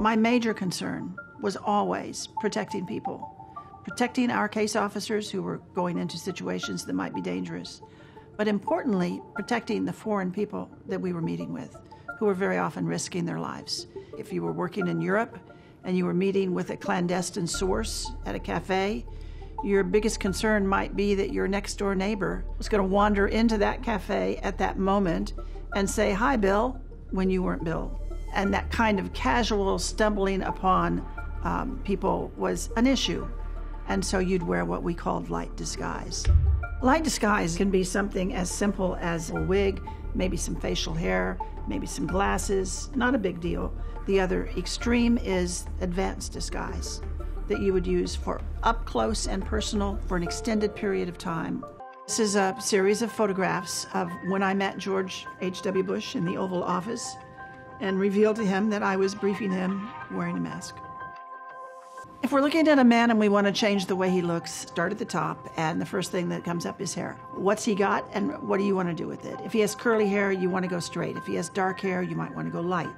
My major concern was always protecting people, protecting our case officers who were going into situations that might be dangerous, but importantly, protecting the foreign people that we were meeting with, who were very often risking their lives. If you were working in Europe and you were meeting with a clandestine source at a cafe, your biggest concern might be that your next door neighbor was going to wander into that cafe at that moment and say, "Hi, Bill," when you weren't Bill. And that kind of casual stumbling upon people was an issue. And so you'd wear what we called light disguise. Light disguise can be something as simple as a wig, maybe some facial hair, maybe some glasses, not a big deal. The other extreme is advanced disguise that you would use for up close and personal for an extended period of time. This is a series of photographs of when I met George H.W. Bush in the Oval Office and revealed to him that I was briefing him wearing a mask. If we're looking at a man and we want to change the way he looks, start at the top, and the first thing that comes up is hair. What's he got and what do you want to do with it? If he has curly hair, you want to go straight. If he has dark hair, you might want to go light.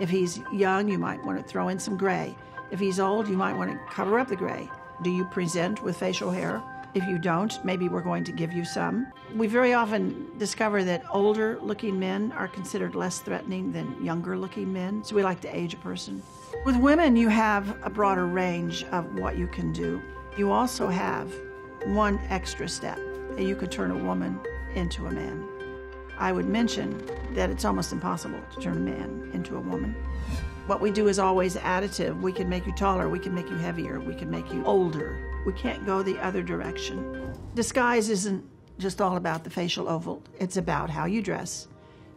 If he's young, you might want to throw in some gray. If he's old, you might want to cover up the gray. Do you present with facial hair? If you don't, maybe we're going to give you some. We very often discover that older looking men are considered less threatening than younger looking men, so we like to age a person. With women, you have a broader range of what you can do. You also have one extra step. You could turn a woman into a man. I would mention that it's almost impossible to turn a man into a woman. What we do is always additive. We can make you taller, we can make you heavier, we can make you older. We can't go the other direction. Disguise isn't just all about the facial oval. It's about how you dress,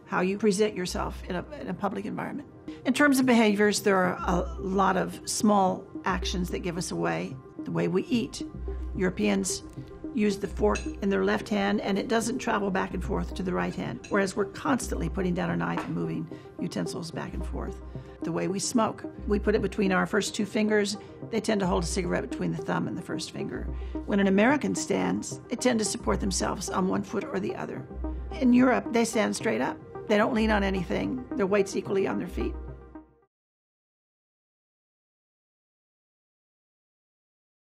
how you present yourself in a public environment. In terms of behaviors, there are a lot of small actions that give us away. The way we eat. Europeans use the fork in their left hand and it doesn't travel back and forth to the right hand, whereas we're constantly putting down a knife and moving utensils back and forth. The way we smoke, we put it between our first two fingers. They tend to hold a cigarette between the thumb and the first finger. When an American stands, they tend to support themselves on one foot or the other. In Europe, they stand straight up. They don't lean on anything. Their weight's equally on their feet.